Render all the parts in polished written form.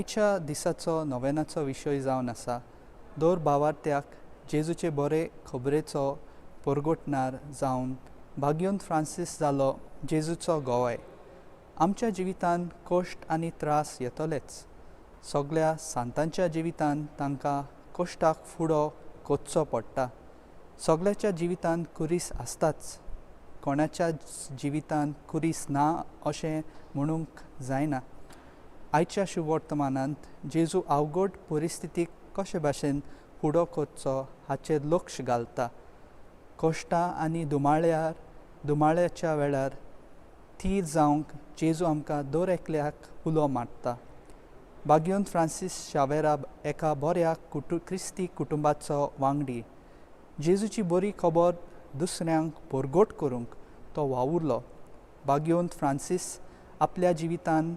आयच्या दिसाचो नोवेनाचो विशय जावन आसा दर भावार्थ्याक जेजूचे बरे खबरेचो परगोटणार जावन भाग्योन फ्रांसीस जालो जेजूचो गोवाय. आमच्या जिवितांत कश्ट आनी त्रास येतलेच. सगळ्या सांतांच्या जिवितांत तांकां कश्टाक फुडो कोचचो पडटा. सगळ्याच्या जिवितांत कुरीस आसताच. कोणाच्या जिवितांत कुरीस ना अशें म्हणूंक जायना. आयच्या शुभ वर्तमानांत जेजू अवघड परिस्थितीक कशे भाशेन फुडो करचो हाचेर लक्ष घालता. कश्टां आनी दुमाळ्याच्या वेळार थीर जावंक जेजू आमकां दर एकल्याक उलो मारता. भाग्योन फ्रांसीस शावेरा एका बऱ्या क्रिस्ती कुटुंबाचो वांगडी. जेजूची बरी खबर दुसऱ्यांक परगोट करूंक तो वावुरलो. भाग्योन फ्रांसीस आपल्या जिवितांत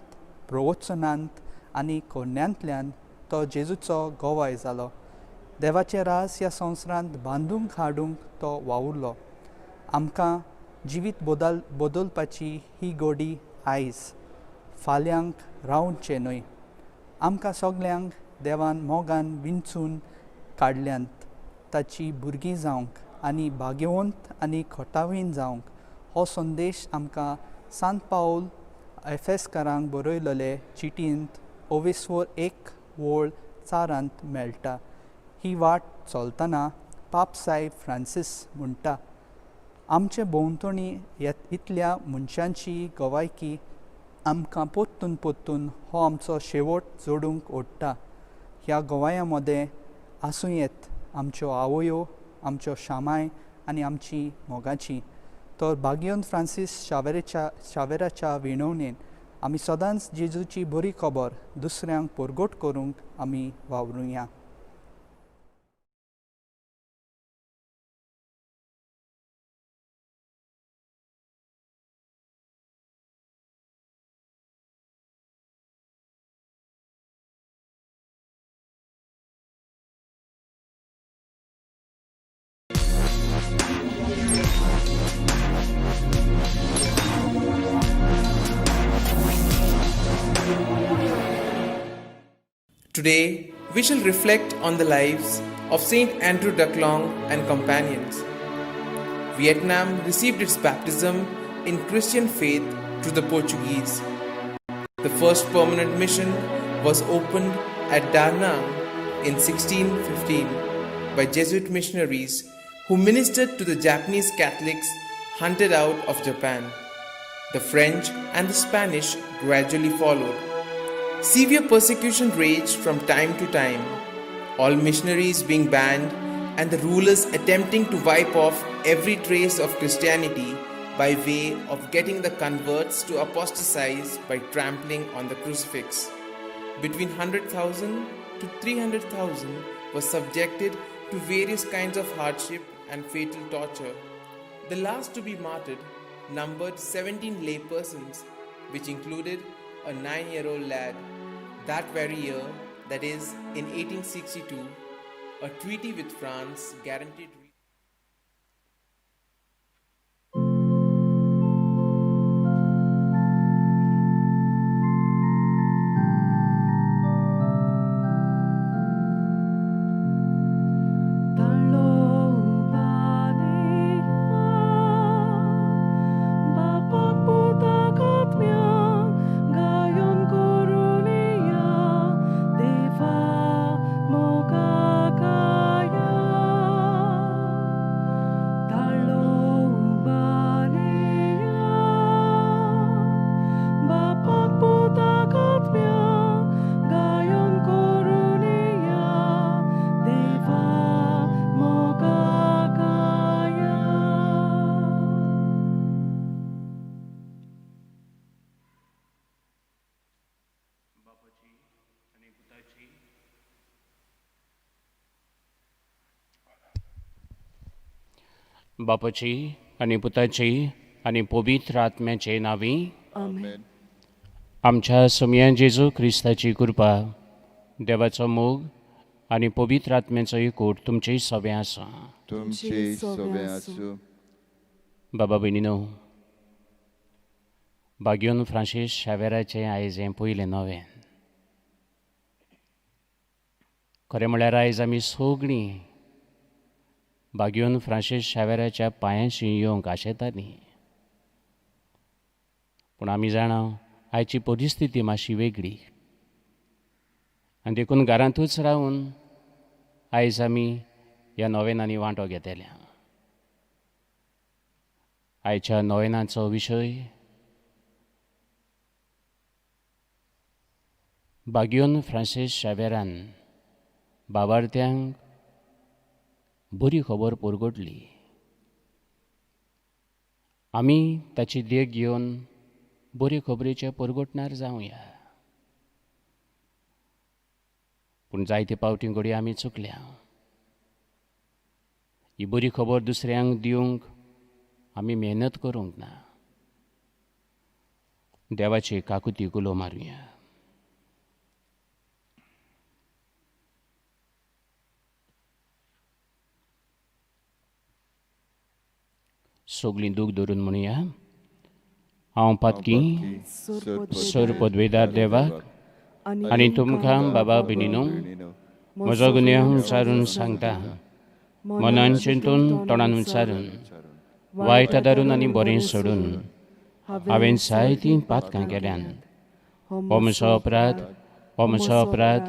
प्रवचनांत आनी कोन्यांतल्यान तो जेजूचो गोवाय जालो. देवाचें रास ह्या संवसारांत बांदूंक हाडूंक तो वावुरलो. आमकां जिवीत बदलपाची ही घडी आयज, फाल्यांक रावचें न्हय. आमकां सगल्यांक देवान मोगान विंचून काडल्यांत ताची भुरगीं जावंक आनी भाग्यवंत आनी खोटावीन जावंक हो संदेश आमकां सांत पावल एफेसकारांक बरयलेले चिटींत 22:1 मेळटा. ही वाट चलतना पाप सायब फ्रांसीस म्हणटा, आमचे भोंवतणी इतल्या मनशांची गोवायकी आमकां पोत्तून हो आमचो शेवट जोडूंक ओडटा. ह्या गोवाया मदें आसूं येत आमच्यो आवयो, आमच्यो शामाय आनी आमची मोगाची. तर भाग्योन फ्रांसीस शावेराच्या विणवणेन आमी सदांच जेजूची बरी खबर दुसऱ्यांक परगोट करूंक आमी वावरुया. Today, we shall reflect on the lives of Saint Andrew Duclong and companions. Vietnam received its baptism in Christian faith through the Portuguese. The first permanent mission was opened at Da Nang in 1615 by Jesuit missionaries who ministered to the Japanese Catholics hunted out of Japan. The French and the Spanish gradually followed. Severe persecution raged from time to time, all missionaries being banned and the rulers attempting to wipe off every trace of Christianity by way of getting the converts to apostatize by trampling on the crucifix. Between 100,000 to 300,000 were subjected to various kinds of hardship and fatal torture. The last to be martyred numbered 17 lay persons, which included a 9-year-old lad. That very year, that is, in 1862, a treaty with France guaranteed बापाची आनी पुताची आनी पवित्र आत्म्याचे नांवी आमेन. आमच्या सुमया जेजू क्रिस्ताची कृपा, देवाचो मोग आनी पवित्र आत्म्याचो एकूट तुमचे सगळे आसा. तुमचे सगळे आसूं. बाबा भयणीनो, भाग्योन फ्रांसीस शावेराचें आयज हें पयलें नवें. खरें म्हळ्यार आयज आमी सगळीं बागयोन फ्रांसीस शावेराच्या पांयांशी येवंक आशेतालीं, पूण आमी जाणा आयची परिस्थिती मातशी वेगळी, आनी देखून घरांतूच रावन आयज आमी ह्या नोवेनांनी वांटो घेतल्या. आयच्या नोवेनाचो विशय बागयोन फ्रांसीस शावेरान भावार्थ्यांक बरी खबर परगटली. आमी ताची देख घेवन बरे खबरेचे परगटणार जावया. पूण जायते पावटी घडी आमी चुकल्या. ही बरी खबर दुसऱ्यांक दिवंक आमी मेहनत करूंक ना. देवाची काकुती कुलो मारुया. सगळीं दूख धरून म्हणुया. हांव पातकी सर पदवेदार देवाक आनी तुमकां बाबा भयणीनो म्हजो गुन्यांव विचारून सांगता. मनान चिंतून तोंडान विचारून वायट धरून आनी बरें सोडून हांवें जायतीं पातकां केल्यान. हो म्हजो अपराध, हो म्हजो अपराध,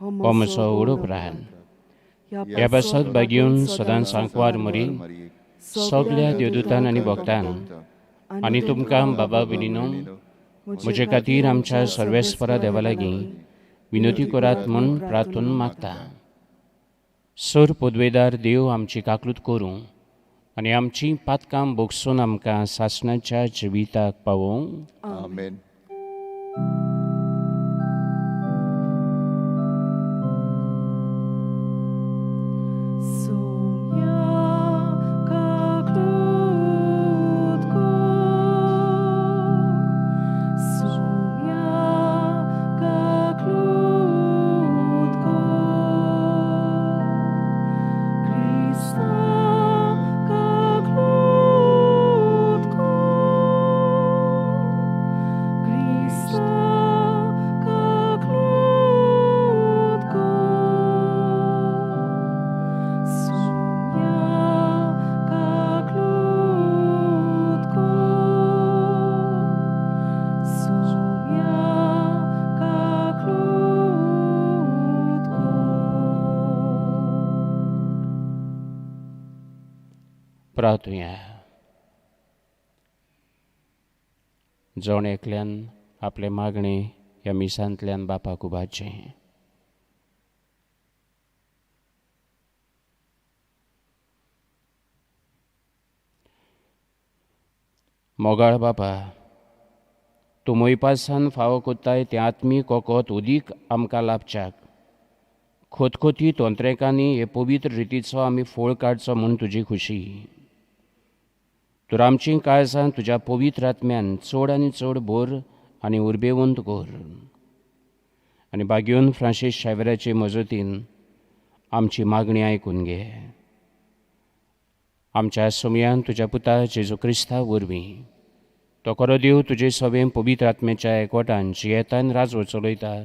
हो म्हजो व्हड अपराध. ह्या पासत बागयोन सदांच सांकवार मरी सगळ्या देवदूतांक आनी भक्तांक आनी तुमकां बाबा भयणीनो म्हजे खातीर आमच्या सर्वेस्परा देवा लागीं विनोती करात म्हूण प्रार्थून मागता. सर पदवेदार देव आमची काकलूत करूं आनी आमचीं पातकां भोगसून आमकां सासणाच्या जिविताक पावोवंक. आमेन. प्रार्थुया. जण एकल्यान आपले मागणे ह्या मिसांतल्यान बापाक उबारचें. मोगाळ बापा, तूं मोयपासान फावो कोत्ताय तें आत्मीक वखद उदीक आमकां लाभच्याक खोतखोतीत अंतरेकांनी हे पवित्र रितीचो आमी फळ काडचो म्हूण तुजी खुशी. तर आमचीं काळजां तुज्या पवित्र आत्म्यान चड आनी चड भर आनी उर्बेवंत कर. आनी बागयोन फ्रांसीस शावेराचे मजतीन आमची मागणी आयकून घे. आमच्या समयान तुज्या पुता जेजू क्रिस्ता वरवीं तो खरो देव तुजे सवें पवित्र आत्म्याच्या एकवटान जियेतान राजवो चलयता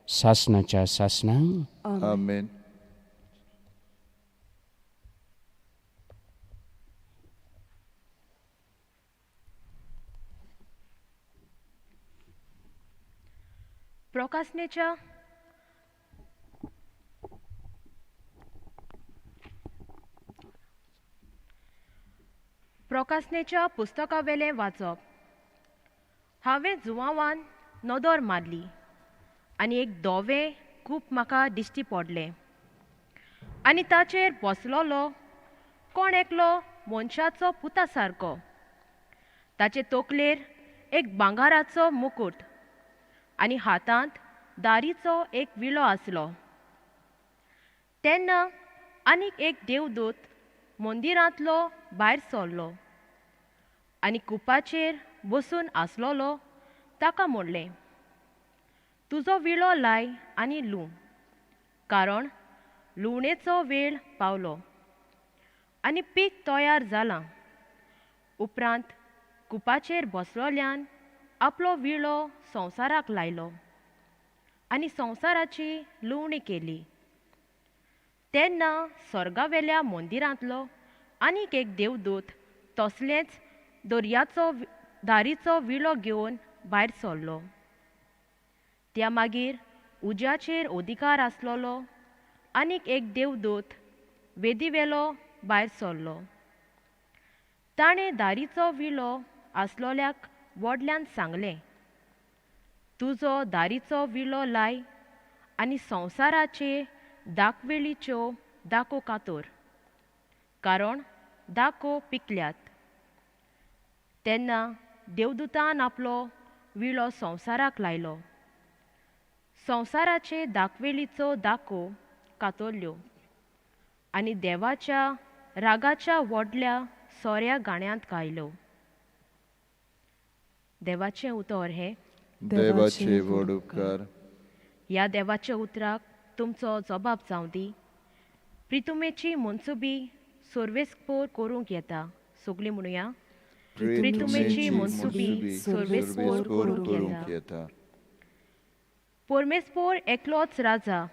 सासणाच्या सासणांक. आमेन. प्रकाशनेच्या पुस्तका वेलें वाचप. हांवें जुवांवान नदर मारली आनी एक धोवें खूब म्हाका दिश्टी पडलें आनी ताचेर बसलोलो कोण एकलो मनशाचो पुता सारको. ताचे तकलेर एक भांगाराचो मुकुट आनी हातांत दारीचो एक विळो आसलो. तेन्ना आनीक एक देवदूत मंदिरांतलो भायर सरलो आनी कुपाचेर बसून आसलोलो ताका म्हणलें, तुजो विळो लाय आनी लूं, कारण लुवणेचो वेळ पावलो आनी पीक तयार जालां. उपरांत कुपाचेर बसलोल्यान आपलो विळो संवसाराक लायलो आनी संवसाराची लुवणी केली. तेन्ना स्वर्गावेल्या मंदिरांतलो आनीक एक देवदूत तसलेंच दारीचो विळो घेवन भायर सरलो. त्या मागीर उज्याचेर अधिकार आसलोलो आनीक एक देवदूत वेदीवेलो भायर सरलो. ताणें दारीचो विळो आसलोल्याक व्हडल्यान सांगलें, तुजो दारीचो विळो लाय आनी संवसाराचे दाखवेळीच्यो दाखो कातोर, कारण दाखो पिकल्यात. तेन्ना देवदूतान आपलो विळो संवसाराक लायलो. संवसाराचे दाखवेळीचो दाखो कातरल्यो आनी देवाच्या रागाच्या व्हडल्या सोऱ्या गाण्यांत गायलो. देवाचें उतर हें. देवाचे व्हड उपकार. ह्या देवाच्या उतराक तुमचो जबाब जावं दी. प्रितुमेची मनसुबी सर्वेस्पोर करूंक येता. सगळीं म्हणुया, प्रितुमेची मनसुबी सर्वेस्पोर करूंक येता. परमेस्पोर एकलोच राजा.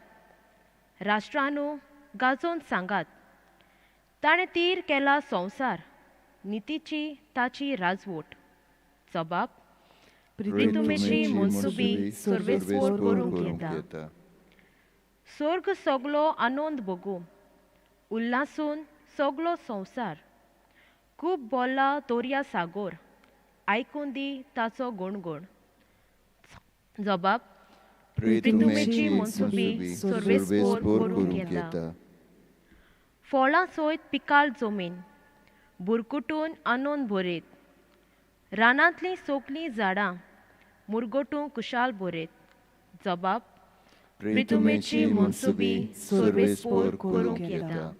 राष्ट्रांनू गाजोवन सांगात, ताणें तीर केला संवसार, नितीची ताची राजवट. जबाब, प्रितुमेची मनसुबी सर्वेस्पोर करूंक येता. स्वर्ग सगलो आनंद भोगू, उल्हासून सगलो संवसार. खूब बोल्ला दर्या सागोर, आयकून दी ताचो गुणगुण. जबाब, प्रितुमेची मनसुबी सर्वेस्पोर करूंक येता. फळां सयत पिकाळ जमीन, बुरकुटून आनंद भरयत. रानांतलीं सगलीं झाडां मुरगोटूं कुशाल भरयत. जबाब, प्रितुमेची मनसुबी सर्वेस्पोर करूंक येता.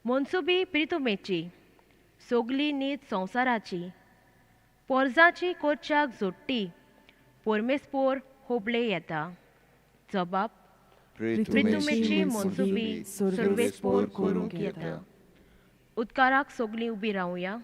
मनसुबी प्रितुमेची, सगली नीत संवसाराची. पोरजाची कोरच्याक जोडटी, परमेस्पोर होबळे येता. जबाब, प्रितुमेची मनसुबी सर्वेस्पोर करूंक येता. उदकाराक सगलीं उबी रावया.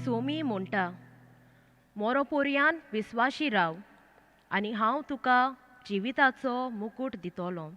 सोमी म्हणटा, मोरोपोरयान विस्वाशी राव आनी हांव तुका जिविताचो मुकुट दितलों.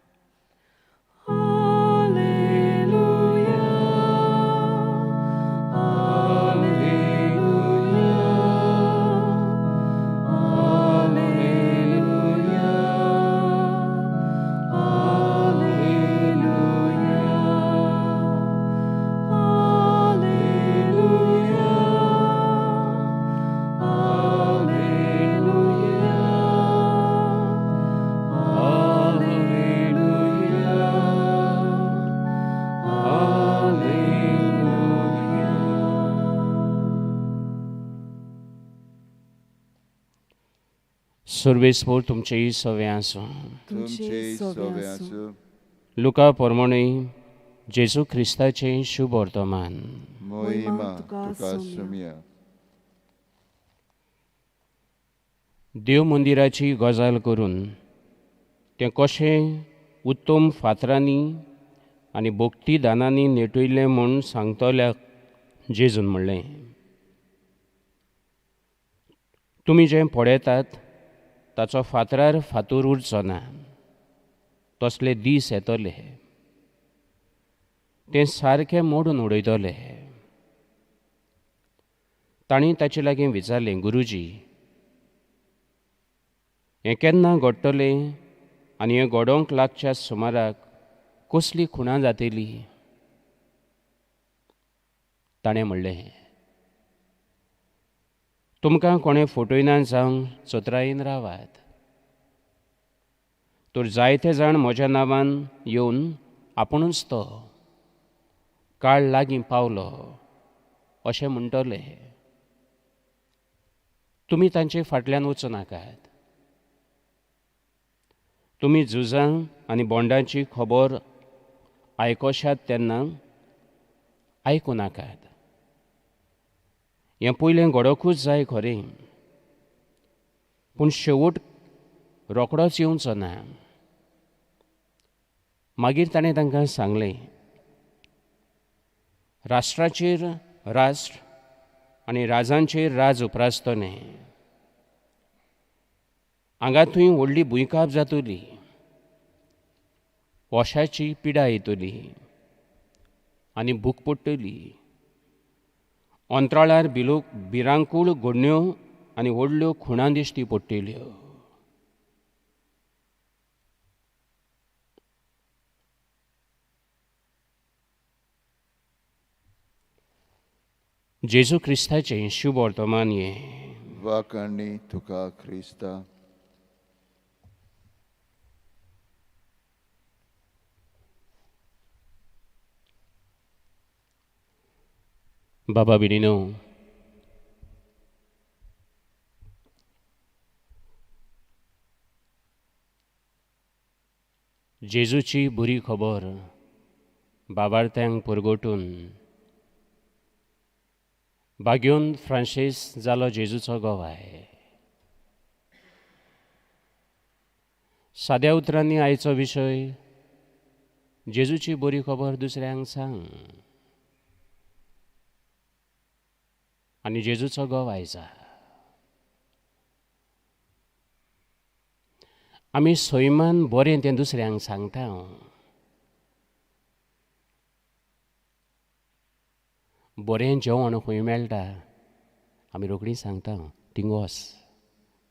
सर्वेस्पोर तुमचेय सवे आसूं. तुमचे सवे आसूं. लुका पोरमोणे जेजू क्रिस्ताचें शुभ वर्तमान. मोहिमा तुका सुम्या. देव मंदिराची गजाल करून तें कशें उत्तम फातरांनी आनी भोक्ती दानांनी नेटयलें म्हूण सांगतल्याक जेजून म्हणलें, तुमी जें पळयतात ताचो फातरार फातोर उरचो ना. तसले दीस येतले, तें सारकें मोडून उडयतले. तांणी ताचे लागीं विचारलें, गुरुजी, हें केन्ना घडटलें आनी हें घडोवंक लागच्या सुमाराक कसली खुणां जातली? ताणें म्हणलें, तुमकां कोणें फटयना जावं चोत्रायेन रावात. तर जायते जाण म्हज्या नांवान येवन आपुणूच तो काळ लागीं पावलो अशें म्हणटले. तुमी तांचे फाटल्यान वचूं नाकात. तुमी झुजां आनी बोंडाची खबर आयकोशात तेन्ना आयकूं नाकात. हें पयलें घडोवंकूच जाय खरें, पूण शेवट रोखडोच येवचो ना. मागीर ताणें तांकां सांगलें, राष्ट्राचेर राष्ट्र आनी राजांचेर राज उप्रासतले. हांगा थंय व्हडली भुंयकाप जातली, वोशाची पिडा येतली आनी भूक पडटली. अंतराळार भिरांकूळ घडण्यो आनी व्हडल्यो खुणां दिश्टी पडटल्यो. जेजू क्रिस्ताचें शुभ वर्तमान हें. वाकणी तुका क्रिस्ता. बाबा भयणीनो, जेजूची बरी खबर बाबार्थ्यांक परगटून बाग्योन फ्रांसीस जालो जेजूचो गोवाय. साद्या उतरांनी आयचो विशय जेजूची बरी खबर दुसऱ्यांक सांग आनी जेजूचो गोवाय जा. आमी सैमान बरें तें दुसऱ्यांक सांगता. बरें जेवण खंय मेळटा आमी रोखडीं सांगता, थिंग वच,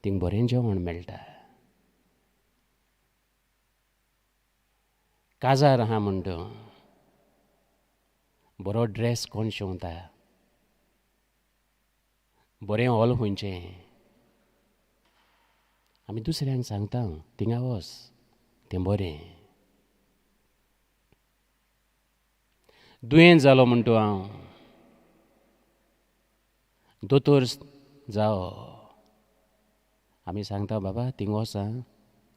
थिंग बरें जेवण मेळटा. काजार आहा म्हणटा, बरो ड्रेस कोण शिंवता, बरें हॉल खंयचें, आमी दुसऱ्यांक सांगता, थिंगा वच, तें बरें. दुयेंत जालो म्हणटा हांव, दोतोर जावो, आमी सांगता, बाबा थिंग वच आं,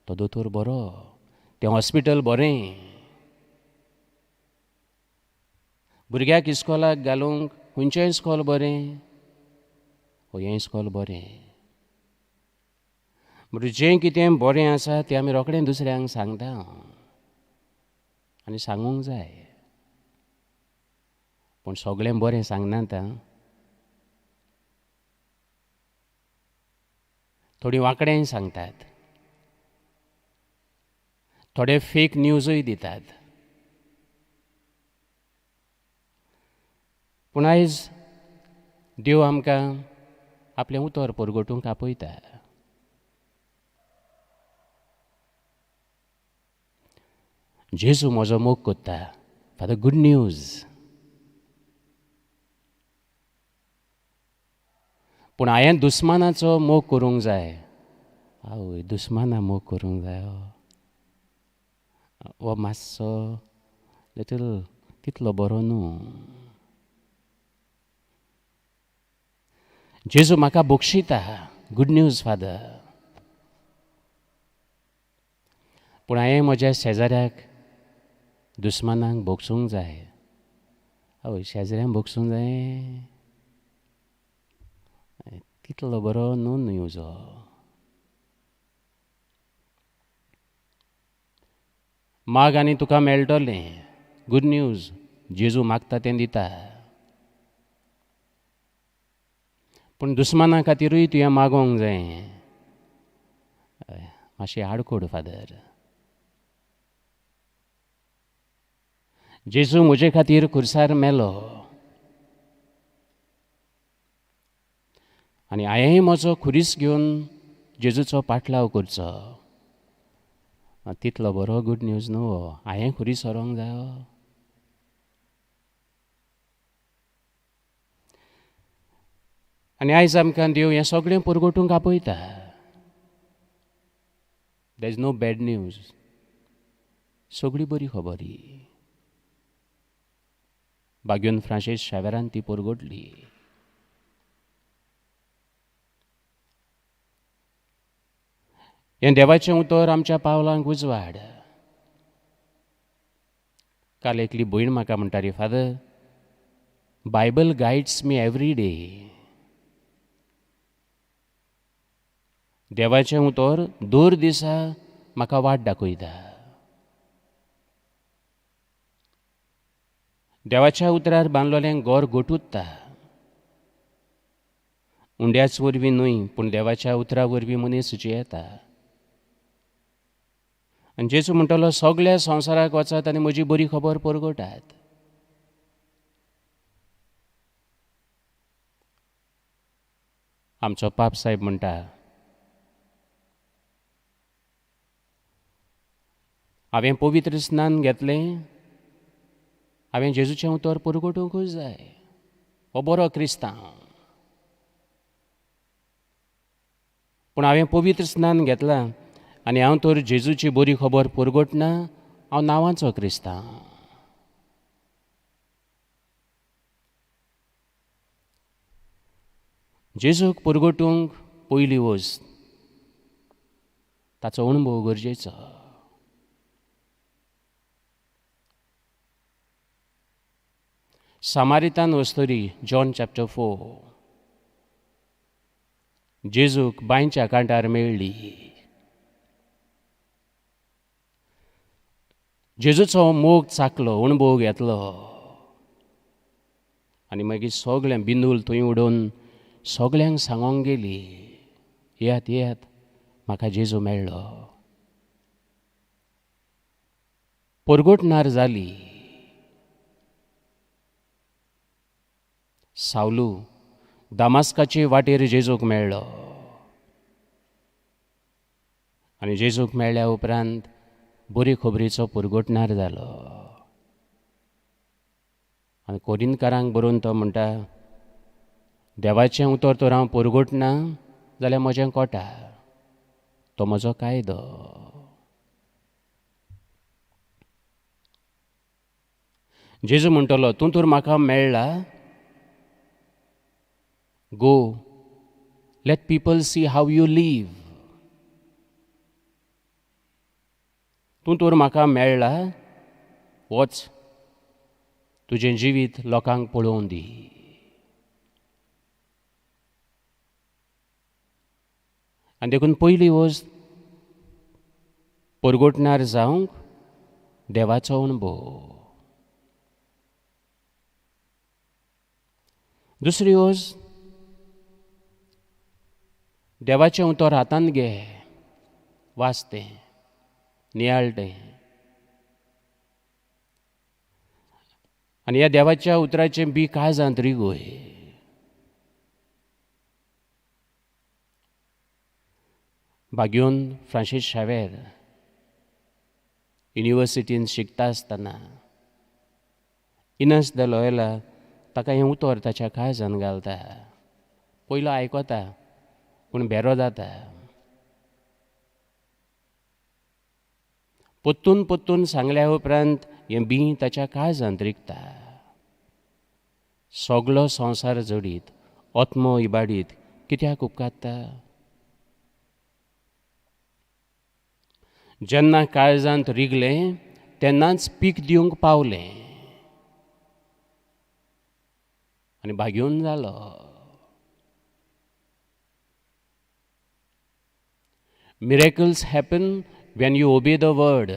तो दोतोर बरो, तें हॉस्पिटल बरें. भुरग्याक इस्कॉलाक घालूंक खंयचें इस्कॉल बरें, हें इस्कॉल बरें. म्हणजे जें कितें बरें आसा तें आमी रोखडें दुसऱ्यांक सांगता आनी सांगूंक जाय. पूण सगळें बरें सांगनात. थोडीं वांकडेंय सांगतात, थोडे फेक न्यूजूय दितात. पूण आयज देव आमकां आपलें उतर परगटूंक आपयता. जेजू म्हजो मोग कोत्ता फॉर द गूड न्यूज. पूण हांवें दुस्मानाचो मोग करूंक जाय. आवय, दुस्माना मोग करूंक जाय हो मातसो लिटल तितलो बरो न्हू. जेजू म्हाका बक्षिता, गूड न्यूज फादर. पूण हांवें म्हज्या शेजाऱ्याक दुस्मानांक बोगसूंक जाय. आवय, शेजाऱ्यांक बोगसूंक जाय तितलो बरो न्हू न्यूज हो. माग आनी तुका मेळटलें, गूड न्यूज. जेजू मागता तें दिता. पूण दुस्माना खातीरूय तुवें मागोंक जाय. मातशी आडकोड फादर. जेजू म्हजे खातीर खुर्सार मेलो आनी हांवेंय म्हजो खुरीस घेवन जेजूचो पाटलाव करचो. तितलो बरो गूड न्यूज न्हू हो. हांवें खुरीस व्हरोंक जाय. आनी आयज आमकां देव हें सगळें परगटूंक आपयता. There is no bad news. सगळी बरी खबरी. बागेवन फ्रांसीस शावेरान ती परगटली. हें देवाचें उतर आमच्या पावलांक उजवाड. काल एकली भयण म्हाका म्हणटाली, father, Bible guides me every day. देवाचें उतर दर दिसा म्हाका वाट दाखयता. देवाच्या उतरार बांदलोलें घर घोटुत्ता. उंड्याच वरवीं न्हय, पूण देवाच्या उतरा वरवीं मनीस जियेता. आनी जेजू म्हणटलो, सगळ्या संवसाराक वचात आनी म्हजी बरी खबर परगटात. आमचो पाप साहेब म्हणटा, हांवें पवित्र स्नान घेतलें, हांवें जेजूचें उतर परगटूंकूच जाय. हो बरो क्रिस्तांव. पूण हांवें पवित्र स्नान घेतलां आनी हांव तर जेजूची बरी खबर परगटना, हांव नांवाचो क्रिस्तांव. जेजूक परगटूंक पयली वस्त ताचो अणभव गरजेचो. सामारितान वस्तरी जॉन चॅप्टर 4 जेजूक बांयच्या कांठार मेळ्ळी. जेजूचो मोग चाखलो, अणभव घेतलो आनी मागीर सगळें बिंदूल थंय उडोवन सगळ्यांक सांगोंक गेली, येयात येयात, म्हाका जेजू मेळ्ळो. परगटणार जाली. सावलू दामास्काचे वाटेर जेजूक मेळ्ळो आनी जेजूक मेळ्ळ्या उपरांत बरे खबरीचो परगटणार जालो. आनी कोरिंतकारांक बरोवन तो म्हणटा, देवाचें उतर तर हांव परगटना जाल्यार म्हजें कोटा, तो म्हजो कायदो. जेजू म्हणटलो, तूं तर म्हाका मेळ्ळा, go, let people see how you live. तूं तर म्हाका मेळ्ळा, वच, तुजें जिवीत लोकांक पळोवंक दी. आनी देखून पयली वस्त परगटणार जावंक देवाचो अणभव. दुसरी वस्त देवाचें उतर हातांत घे, वाच तें, नियाळ तें. आनी ह्या देवाच्या उतराचें बी काळजांत रिगूय. बागेवन फ्रांसीस शावेर युनिवर्सिटीन शिकता आसतना इनस द लॉयला ताका हें उतर ताच्या काळजांत घालता. पयलो आयकता पूण बेरो जाता. पोत्तून पोत्तून सांगल्या उपरांत हें बी ताच्या काळजांत रिगता. सगळो संवसार जडीत, आत्मो इबाडीत कित्याक उपकारता? जेन्ना काळजांत रिगलें तेन्नाच पीक दिवंक पावलें आनी भाग्यून जालो. Miracles happen when you obey the word.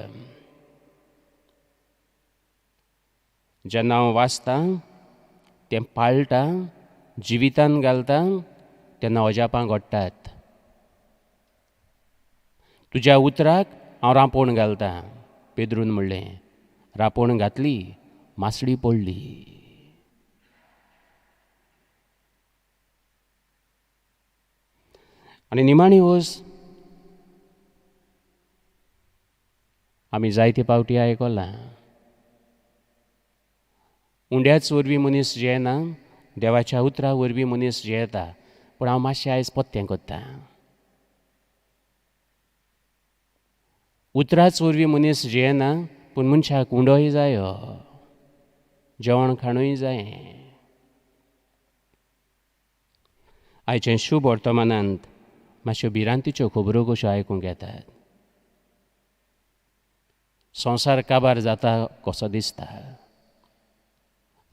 जेन्ना हांव वाचतां, तें पाळटां, जिवितान घालतां, तेन्ना अजापां घडटात. तुज्या उतराक हांव रांपोण घालतां, पेद्रून म्हणलें. रांपोण घातली, मासडी पडली. आनी निमाणी वस्त आमी जायते पावटी आयकलां. उंड्याच वरवीं मनीस जियेना, देवाच्या उतरा वरवीं मनीस जियेता. पूण हांव मातशें आयज पत्तें करतां. उतराच वरवीं मनीस जियेना, पूण मनशाक उंडोय जायो, जेवण खाणूय जाय. आयचे शुभ वर्तमानांत मातश्यो भिरांतीच्यो खबरो कश्यो आयकूंक येतात. संवसार काबार जाता कसो दिसता.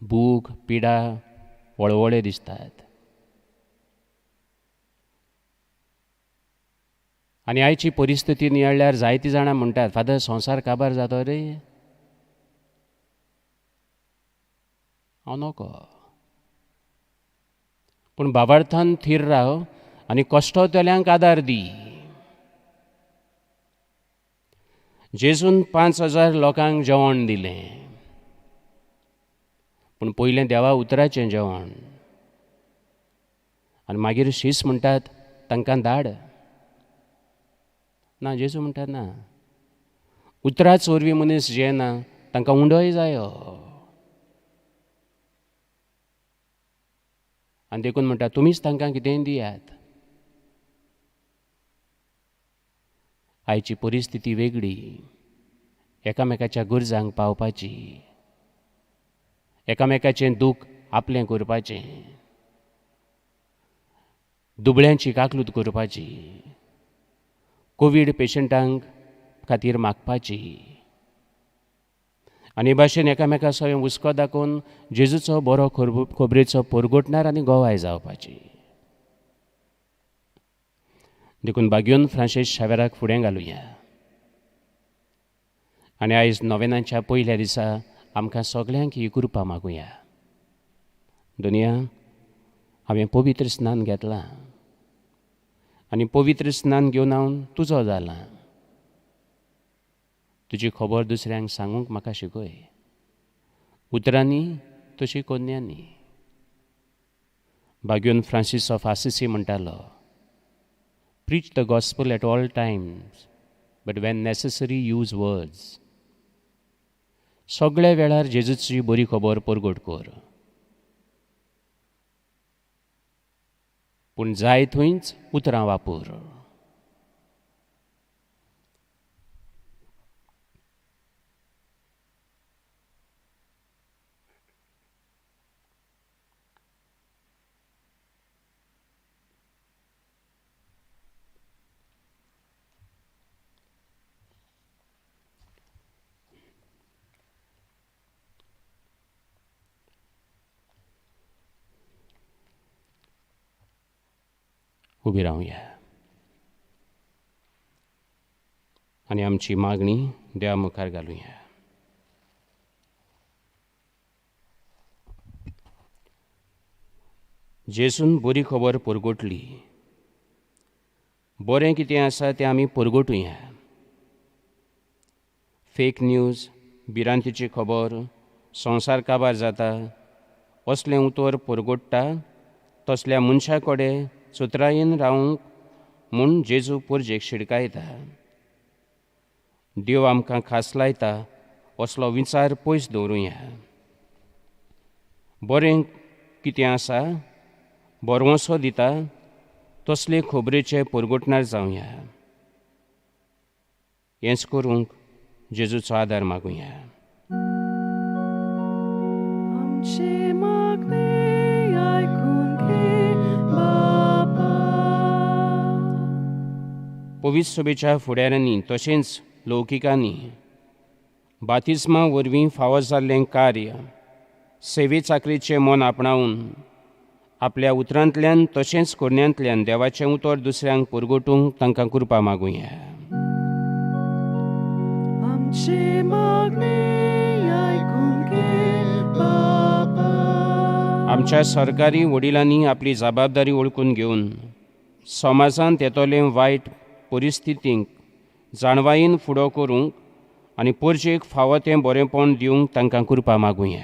भूक, पिडा, वळवळे दिसतात. आनी आयची परिस्थिती नियाळ्यार जायतीं जाणां म्हणटात, फादर संवसार काबार जातो रे. हांव नोको. पूण बाबार्थान थीर राव आनी कश्टोतल्यांक आदार दी. जेजून 5,000 लोकांक जेवण दिलें, पूण पयलें देवा उतराचें जेवण. आनी मागीर शीस म्हणटात तांकां धाड. ना, जेजू म्हणटात ना, उतराच वरवीं मनीस जेना तांकां उंडोय जायो. आनी देखून म्हणटा तुमीच तांकां कितेंय दियात. आयची परिस्थिती वेगळी. एकामेकाच्या गुरजांक पावपाची, एकामेकाचें दूख आपलें करपाचें, दुबळ्यांची काकलूत करपाची, कोवीड पेशंटांक खातीर मागपाची, आनी भाशेन एकामेका सयं हुस्को दाखोवन जेजूचो बरो खबरेचो परगोटणार आनी गोवाय जावपाची. देखून भाग्योन फ्रांसीस शावेराक फुडें घालुया. आनी आयज नोवेनाच्या पयल्या दिसा आमकां सगळ्यांक ही कृपा मागुया. दुनिया, हांवें पवित्र स्नान घेतलां आनी पवित्र स्नान घेवन हांव तुजो जालां. तुजी खबर दुसऱ्यांक सांगूंक म्हाका शिकय. उतरांनी तशी कोन्यांनी. भाग्योन फ्रांसीस ऑफ आसिसी म्हणटालो, preach the gospel at all Times, but Wien necessary use words. सगळ्या वेळार जेजूची बरी खबर परगट कर, पूण जाय थंयच उतरां वापर. उबी रावया आनी आमची मागणी देवा मुखार घालुया. जेजून बरी खबर परगटली. बरें कितें आसा तें आमी परगटुया. फेक न्यूज, भिरांतीची खबर, संवसार काबार जाता असलें उतर परगटता तसल्या मनशा कडेन सुत्रायेन रावंक म्हूण जेजू परजेक शिडकायता. देव आमकां खास लायता असलो विचार पयस दवरुया. बरें कितें आसा, बरवंसो दिता तसले खबरेचे परगटणार जावया. हेंच करूंक जेजूचो आदार मागुया. पवित्र सभेच्या फुडाऱ्यांनी तशेंच लौकिकांनी बातिस्मा वरवीं फावो जाल्लें कार्य, सेवे चाकरेचें मन आपणावून आपल्या उतरांतल्यान तशेंच कोरण्यांतल्यान देवाचें उतर दुसऱ्यांक परगटूंक तांकां कृपा मागुया. आमच्या सरकारी वडिलांनी आपली जबाबदारी वळखून घेवन समाजांत येतोले वायट परिस्थितींक जाणवायेन फुडो करूंक आनी परजेक फावो तें बरेंपण दिवंक तांकां कृपा मागुया.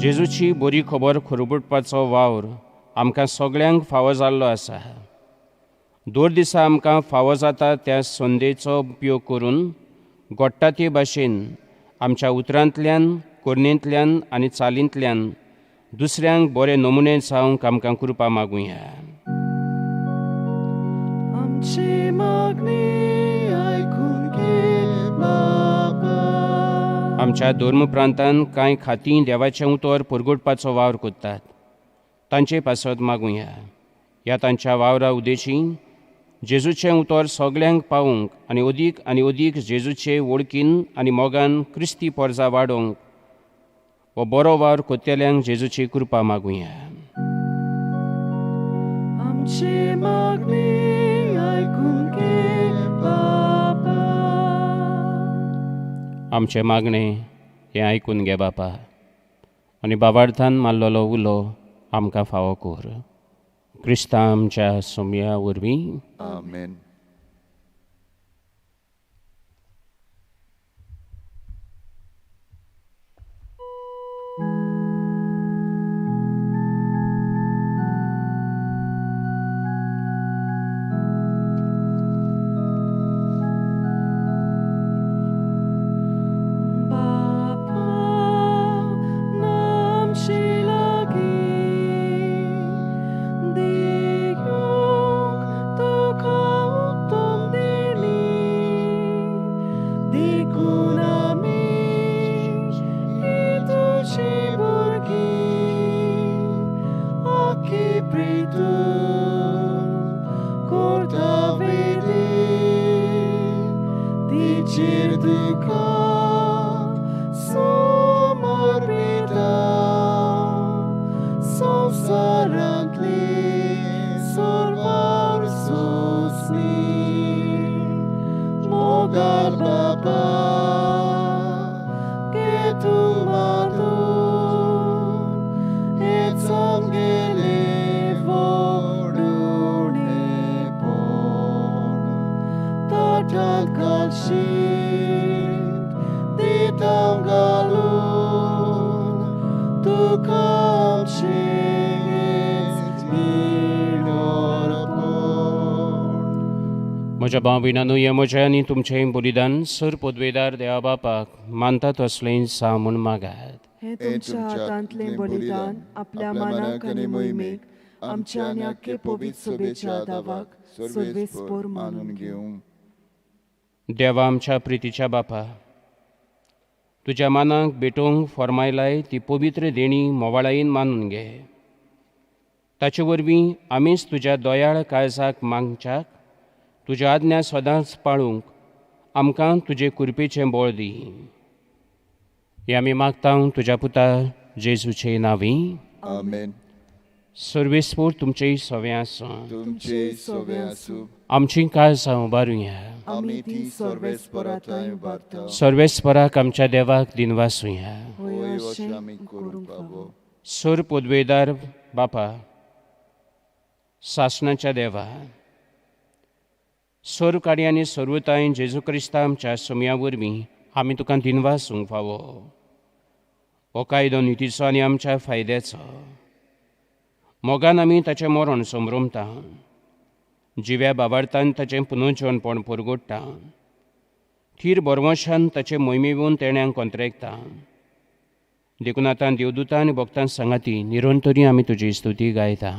जेजूची बरी खबर खरबुटपाचो वावर आमकां सगळ्यांक फावो जाल्लो आसा. दर दिसा आमकां फावो जाता त्या संदेचो उपयोग करून घडटा ते भाशेन आमच्या उतरांतल्यान, कोरनेंतल्यान आनी चालींतल्यान दुसऱ्यांक बरे नमुने जावंक आमकां कृपा मागुया. आमची मागणी आयकून घे बाबा. आमच्या धर्म प्रांतांत कांय खातीं देवाचें उतर परगटपाचो वावर कोत्तात. तांचे पासत मागुया. ह्या तांच्या वावरा उदेशीं जेजूचें उतर सगळ्यांक पावूंक आनी अदीक जेजूचे वळखीन आनी मोगान क्रिस्ती पोरजा वाडोवंक हो बरो वावर कोत्तेल्यांक जेजूची कृपा मागुया. आमची मागणी आयकून घे बाबा. आमचे मागणें हें आयकून घे बापा आनी बाबार्थान मारलेलो उलो आमकां फावो कर. क्रिस्ता आमच्या सोम्या वरवीं. आमेन. म्हज्या भाव भयणांनो, हें म्हजें आनी तुमचें बलिदान सर पदवेदार देवा बापाक मानतात असलें सा म्हूण मागात. हे तुमच्या हातांतलें बलिदान आपल्या मानाक आनी मोहिमेक आमच्या आनी आख्खे पवित्र सभेच्या दावाक सर्वेस्पर मानून घेवं. देवा आमच्या प्रितीच्या बापा, तुज्या मानाक भेटोवंक फॉर्मायलाय ती पवित्र देणी मोवाळायेन मानून घे. ताचे वरवीं आमीच तुज्या दोयाळ काळजाक मागच्याक तुज्या आज्ञा सदांच पाळूंक आमकां तुजे कृपेचें बळ दी. हें आमी मागता तुज्या पुता जेजूचे नांवीं. आमेन. सर्वेस्पर तुमचेय सोवें आसूं. तुमचे सोवे आसूं. आमची काळजां उबारुया. आमी ती सर्वेस्परांतल्यान उबारता. सर्वेस्पराक आमच्या देवाक दिनवासुया. होय अशें आमी करूंक पावो. सर पदवेदार बापा, सासणाच्या देवा, सर्वकार्य आनी सर्वताय जेजू क्रिस्ता आमच्या सोम्या वरवीं आमी तुका दिनवासूंक फावो. हो कायदो नितीचो आनी आमच्या फायद्याचो. मोगान आमी ताचें मरण समरमता. जिव्या बाबार्थान ताचें पुनर्जीवनपण परगडटा. थीर बरवशान ताचे मोहिमेवून तेण्यांक कोंत्रेकता. देखून आतां देवदूतां आनी भक्तां सांगाती निरंतरी आमी तुजी स्तुती गायता.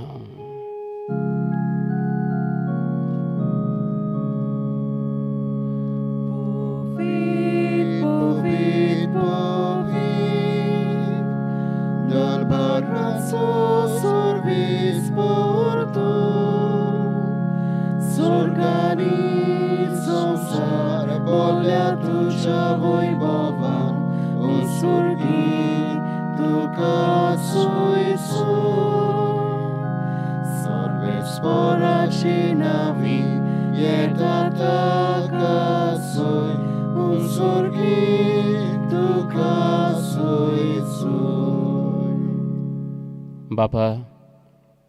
बापा,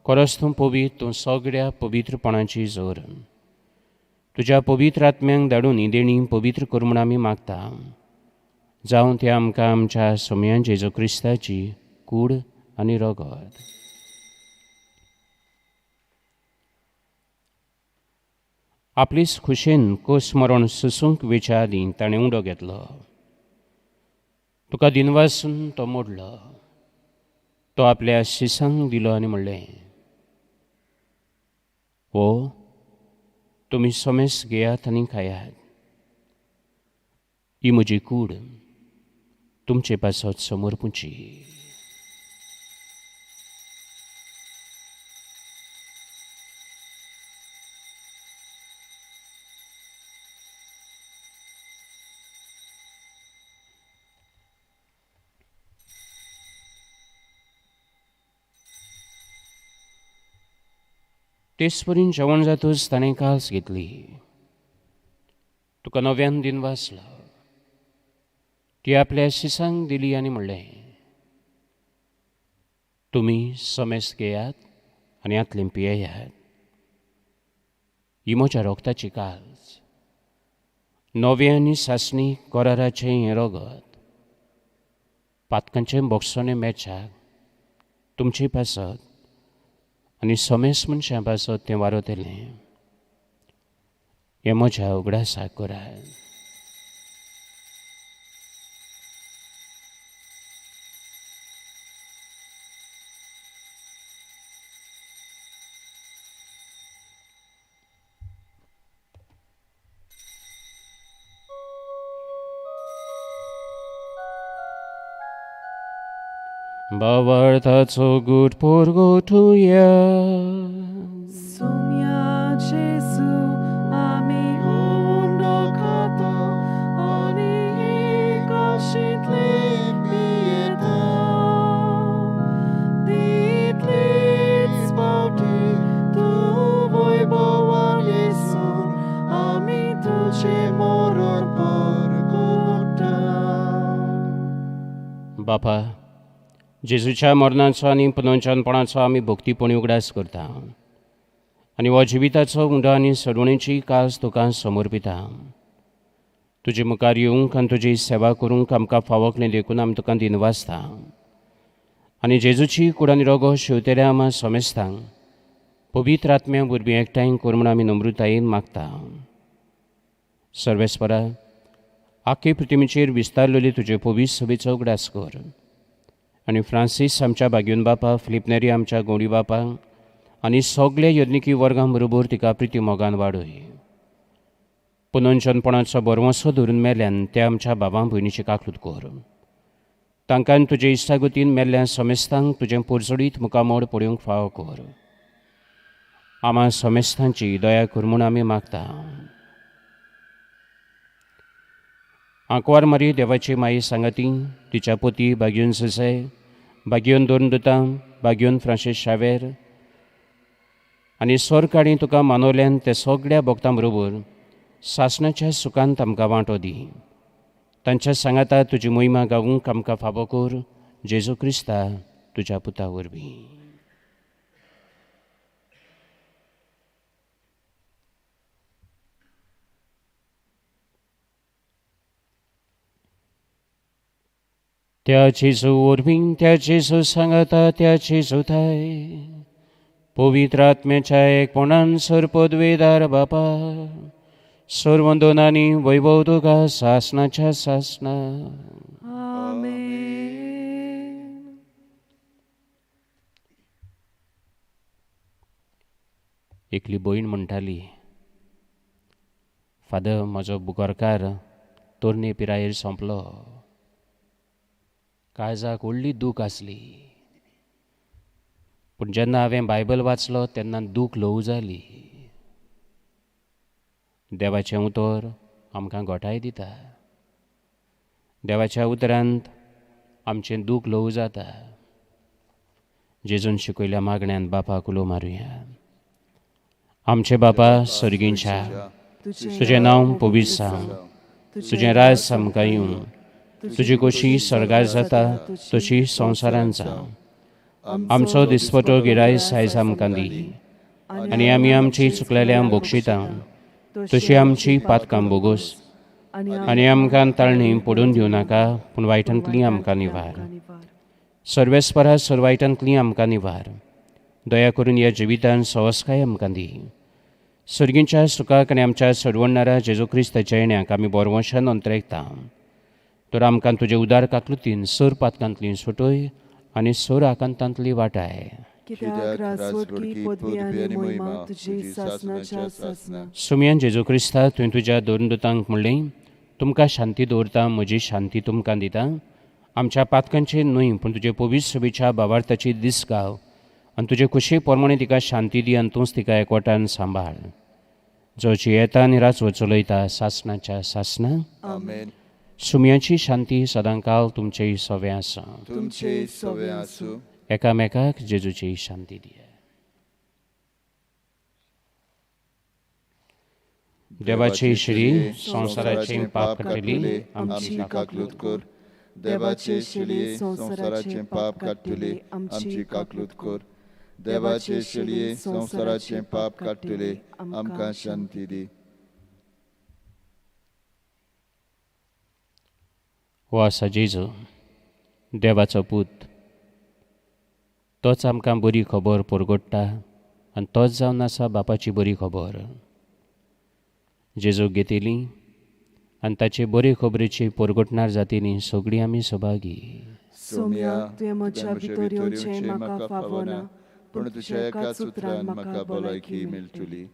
खरोच तूं पवित्र, तूं सगळ्या पवित्रपणाची जोर. तुज्या पवित्र आत्म्यांक धाडून ही देणी पवित्र कर म्हूण आमी मागता. जावं ते आमकां आमच्या सोम्या जेजू क्रिस्ताची कूड आनी रगत. आपलीच खुशेन कोस मरण सुसूंक वेच्या आदीं ताणें उंडो घेतलो. तुका दिनवासून तो मोडलो. तो आपल्या शिसांक दिलो आनी म्हणलें, हो तुमी समेस घेयात आनी खायात. ही म्हजी कूड तुमचे पासत समर्पूची. तेसपरीन जेवण जातूच ताणें कास घेतली. तुका नव्यान दिन वाचलो. ती आपल्या शिसांक दिली आनी म्हणलें, तुमी समेस घेयात आनी आतलें पियेयात. ही म्हज्या रोगताची कास, नवें आनी सासणी कराराचें हें रगत, पातकांचें बोगसोणें मेचाक तुमची पासत आनी समेस मनशां पासत तें वारतलें. हें म्हज्या उगडासाक करात. Bawartaco gut purgotuja. Sumia Jesu, ami undakato, ani kashitli pieta. Ditlit spauti, tu voi bawa Jesu, ami tuce moror purgota. बापा, जेजूच्या मरणाचो आनी पुनर्जन्मपणाचो आमी भक्तीपणी उगडास करता आनी हो जिविताचो उंडो आनी सडवणेची कास तुका समर्पिता. तुजे मुखार येवंक आनी तुजी सेवा करूंक आमकां फावकलें देखून आमी तुका दिनवासता आनी जेजूची कूड आनी रोगो शेवतेल्या आमा समेस्तांक पवित्र आत्म्या वरवीं एकठांय कर म्हूण आमी नम्रतायेन मागता. सर्वेस्परा, आख्खे पृथ्वीचेर विस्तारलेली तुजे पवित्र सभेचो उगडास कर आनी फ्रांसीस आमच्या बागेवन बापा, फिलिप आमच्या गोडी बापा आनी सगळे यज्ञिकी वर्गां बरोबर तिका प्रिती मोगान वाडय. पुनर्जन्मपणाचो बरवंसो धरून मेल्यान त्या आमच्या भावां भयणीची काकूट कर. तांकां तुजे इश्टागतीन मेल्ल्या समेस्तांक तुजें पोरजोडीत मुखामोड पळोवंक फाव कर. आमा समेस्तांची दया कर म्हूण आमी मागता. आंकवार मारी देवाची माई सांगाती, तिच्या पोती बागेवन सुसय, बागेवन दोन दुतां, बागेवन फ्रांसीस शावेर आनी सोर काडी तुका मानवल्यान ते सगळ्या भक्तां बरोबर सासणाच्या सुखांत आमकां वांटो दी. तांच्या सांगाता तुजी मोहिमा गावूंक आमकां फावो कर. जेजू क्रिस्ता तुज्या पुता वरवीं. त्या जेजू वरवीं, त्या जेजू सांगाता, त्या जेजू थाय पवित्र आत्म्याच्या एकपणान सरपदवेदार बापा, सर्वंदोनांनी वैभव तुका सासणाच्या सासणा. Amen. एकली भयण म्हणटाली, फादर, म्हजो बुकोरकार तोरणे पिरायेर सोंपलो. काळजाक व्हडली दूख आसली, पूण जेन्ना हांवें बायबल वाचलो तेन्ना दूख ल्हव जाली. देवाचें उतर आमकां घोटाय दिता. देवाच्या उतरांत आमचें दूख ल्हव जाता. जेजून शिकयल्या मागण्यांत बापाक उलो मारुया. आमचे बापा सर्गींच्या, तुजें नांव पवित्र जावं, तुजें राज आमकां येवं, तुजी कशी सर्गार जाता तशी संवसारांत जावं. आमचो दिसपटो गिरायस आयज आमकां दी आनी आमी आमची चुकलेल्यांक बक्षिता तशी आमची पातकां बोगोस आनी आमकां ताळणी पडून दिवं नाका, पूण वायटांतलीं आमकां निवार. सर्वेस्परा सर्वायटांतलीं आमकां निवार. दया करून ह्या जिवितांत सवस्काय आमकां दी. सर्गींच्या सुखाक आनी आमच्या सडवडणाऱ्या जेजू क्रिस्ताच्या येण्याक आमी बोरवंशान अंतरेकता. तर आमकां तुजे उदार काकलुतीन सर पातकांतलीं सुटय. आनी सोर आकांतांतली वाटाय. कित्याक रासवडकी पदवी आनी मोहिमा तुजी सासणाच्या सासना. सुमयान जेजू क्रिस्ता तुवें तुज्या दोरदूतांक म्हणलें, तुमकां शांती दवरता, म्हजी शांती तुमकां दिता. आमच्या पातकांचेर न्हय पूण तुजे पवित्र सभेच्या भावार्थाची दीस गाव आनी तुजे खुशे प्रमाणे तिका शांती दी आनी तूंच तिका एकवटान सांबाळ. जोची येता आनी रात चलयता सासणाच्या सासना. आमेन. सुमयाची शांती सदांकाल तुमचेय सोवे आसा. तुमचे सोवे आसूं. एकामेकाक जेजूची शांती दिया. देवाचे श्री संवसाराचें पाप काडटली आमची काकलूत कर. देवाचे शिलये संवसाराचें पाप काडटले आमची काकलूत कर. देवाचे शिलये संवसाराचें पाप काडटले आमकां शांती दी. हो आसा जेजू, देवाचो पूत. तोच आमकां बरी खबर परगट्टा आनी तोच जावन आसा बापाची बरी खबर. जेजूक घेतिली आनी ताचे बरे खबरेची परगटणार जातीनी सगळीं आमी सभागी. सोम्या तुवें म्हज्या भितर येवचें म्हाका फावना, पूण तुज्या एकाच उतरान म्हाका भलायकी मेळटली.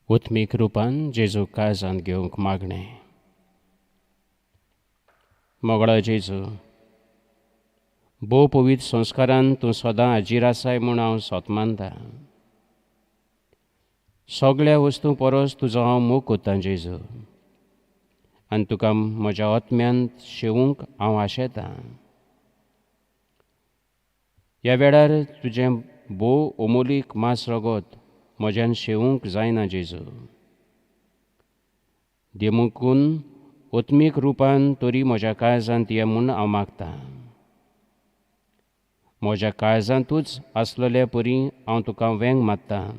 उत्मीक रुपान जेजू काळजांत घेवंक मागणें. मोगळा जेजू, भोव पवित्र संस्कारान तूं सदां हाजीर आसाय म्हूण हांव सोत मानतां. सगळ्या वस्तू परस तुजो हांव मोग कोत्तां जेजू, आनी तुका म्हज्या आत्म्यांत शेवूंक हांव आशेतां. ह्या वेळार तुजें भोव अमोलीक मास रगत म्हज्यान शेवूंक जायना जेजू. देमुकून ओत्मीक रुपान तरी म्हज्या काळजांत ये म्हूण हांव मागतां. म्हज्या काळजांतूच आसलेले परी हांव तुका वेंग मात्तां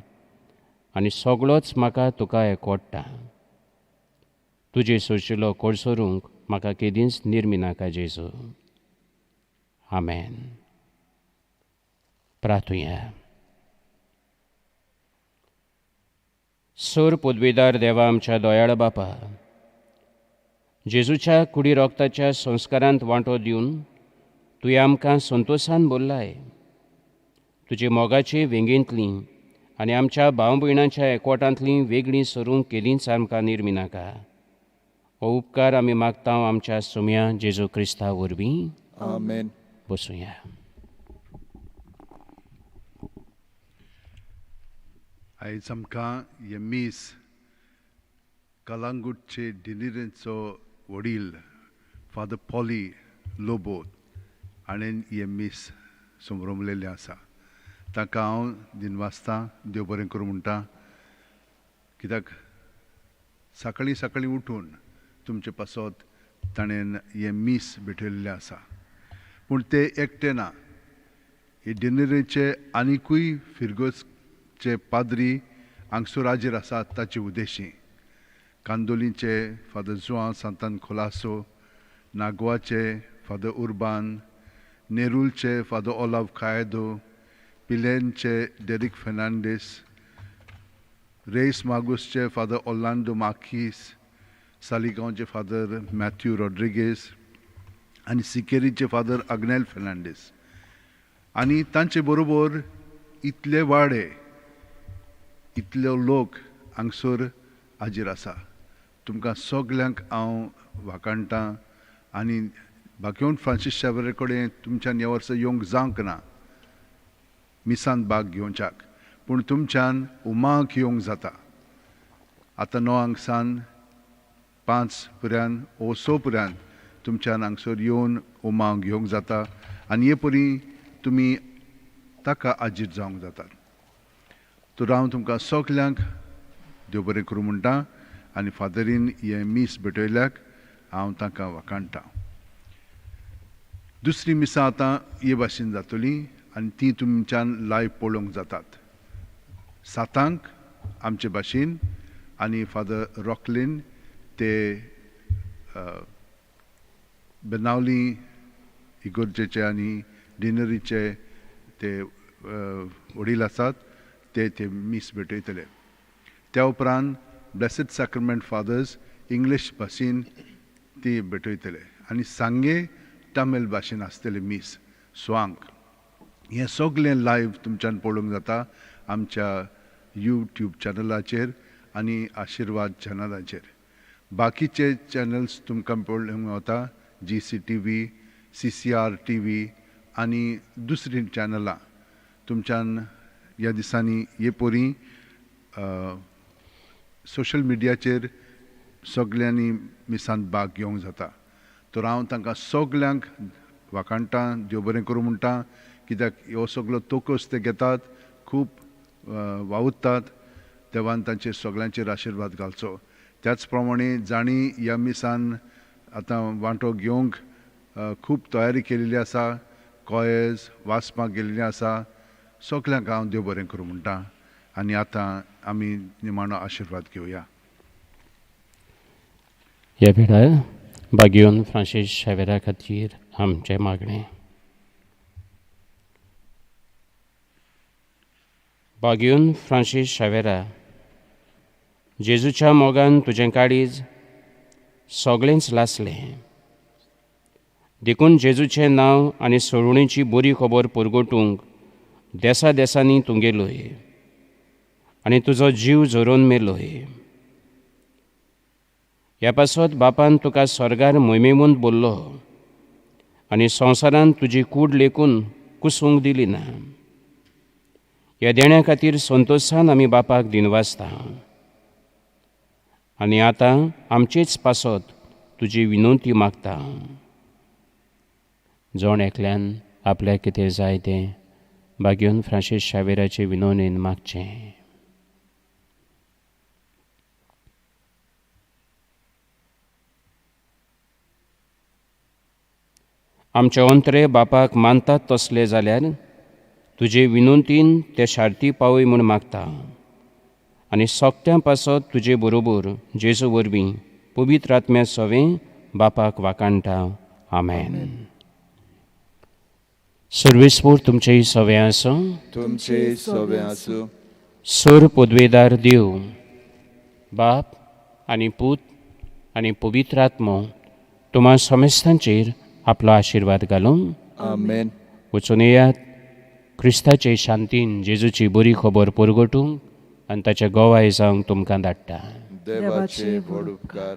आनी सगळोच म्हाका तुका एकवडटा. तुजे सोशिलो कोडसरूंक म्हाका केदींच निर्मी नाका जेजू. आमेन. प्रार्थुया. सोर पदवीदार देवा आमच्या दोयाळ बापा, जेजूच्या कुडी रोगताच्या संस्कारांत वांटो दिवन तुवें आमकां संतोशान भरलाय. तुजे मोगाचे वेंगेंतली आनी आमच्या भाव भयणांच्या एकवटांतली वेगळीं सरूंक केदींच आमकां निर्मी नाका. हो उपकार आमी मागता आमच्या सुम्या जेजू क्रिस्ता वरवीं. आमेन. बसूया. आयज आमकां हे मीस कलांगूटचे डिनिरेंचो वडील फादर पॉली लोबो हाणें हे मीस संभ्रमलेलें आसा. ताका हांव दिनवासतां देव बरें करूं म्हणटा. कित्याक सकाळीं सकाळीं उठून तुमचे पासत ताणें हे मीस भेटयल्लें आसा. पूण ते एकटे ना. हे डिनरेचे आनिकूय फिरगोसचे पाद्री हांगसर हाजीर आसात ताचे उद्देशी. कांदोलीचे फादर जुआंव सांतान खोलासो, नागवाचे फादर उर्बान, नेरूलचे फादर ओलाव कायदो, पिलेनचे डेरिक फेर्नांडीस, रेस मागुसचे फादर ओर्लांडो मार्कीस, सालिगांवचे फादर मॅथ्यू रॉड्रिगेज आनी सिकेरीचे फादर आग्नेल फेर्नांडीस. आनी तांचे बरोबर इतले वाडे, इतले लोक हांगसर हाजीर आसा. तुमकां सगल्यांक हांव वाखाणटां आनी बाकिवंत फ्रांसीस शावेरे कडेन तुमच्यान ह्या वर्सा येवंक जावंक ना मिसांत भाग घेवच्याक, पूण तुमच्यान उमाक येवंक जाता. आतां 9 हांगसान 5 पर्यान ओ 6 पर्यान तुमच्यान हांगसर येवन उमाक घेवंक जाता आनी हे परी तुमी ताका हाजीर जावंक जातात. तर हांव तुमकां सगल्यांक देव बरें करूं म्हणटा आनी फादरीन हे मीस भेटयल्याक हांव तांकां वाखाणटां. दुसरी मिसां आतां हे भाशेन जातली आनी ती तुमच्यान लायव्ह पळोवंक जातात. 7 आमचे भाशेन आनी फादर रॉकलिन ते बेनावली इगोर्जेचे आनी डिनरीचे ते वडील आसात ते मीस भेटयतले. त्या उपरांत ब्लेसड सॅक्रमेंट फादर्स इंग्लीश भाशेन ती भेटयतले आनी सांगे तामील भाशेन आसतले मीस स्वांग. हें सगळें लायव्ह तुमच्यान पळोवंक जाता आमच्या यूट्यूब चॅनलाचेर आनी आशिर्वाद चॅनलाचेर. बाकीचे चॅनल्स तुमकां पळोवंक गावता GCTV, CCR TV आनी दुसरी चॅनलां तुमच्यान ह्या दिसांनी हे परी सोशल मिडियाचेर सगल्यांनी मिसांत भाग घेवंक जाता. तर हांव तांकां सगल्यांक वाखाणटां, देव बरें करूं म्हणटा, कित्याक ह्यो सगळो तोकस ते घेतात, खूब वावुरतात. देवान तांचेर सगळ्यांचेर आशिर्वाद घालचो. त्याच प्रमाणे जाणी ह्या मिसान आतां वांटो घेवंक खूब तयारी केलेली आसा, कॉयर्स वाचपाक गेल्लीं आसा. सगल्यांक हांव देव बरें करूं म्हणटा आनी आतां आमी निमाणो आशिर्वाद घेवया. ह्या वेळार बागियोन फ्रांसीस शावेरा खातीर आमचें मागणें. बागियोन फ्रांसीस शावेरा, जेजूच्या मोगान तुजें काळीज सगळेंच लासलें. देखून जेजूचें नांव आनी सोडवणेची बरी खबर परगटूंक देसा देसांनी तूं गेलोय आनी तुजो जीव झरोवन मेलोय. ह्या पासत बापान तुका स्वर्गार मोहिमेमूंत बोल्लो आनी संवसारांत तुजी कूड लेकून कुसूंक दिली ना. ह्या देण्या खातीर संतोशान आमी बापाक दिनवासता आनी आतां आमचेच पासत तुजी विनंती मागता. जोण एकल्यान आपल्याक कितें जाय तें बागियोन फ्रांसीस शावेराचे विनोनेन मागचें. आमचे अंतरे बापाक मानतात तसले जाल्यार तुजे विनंतीन ते शार्ती पावय म्हूण मागता आनी सोगत्यां पासत तुजे बरोबर जेजू वरवीं पवित्र आत्म्या सवें बापाक वाखाणटा. आमेन. सर्वेस्पोर तुमचेय सवें आसूं. तुमचे सवें आसूं. सोर पदवेदार देव बाप आनी पूत आनी पवित्र आत्मो तुम्हा समेस्तांचेर आपलो आशिर्वाद घालून आमेन. वचून येयात. क्रिस्ताचे शांतीन जेजूची बरी खबर परगटूंक आनी ताचे गोवाय जावंक तुमकां धाडटा. देवाचे व्हड उपकार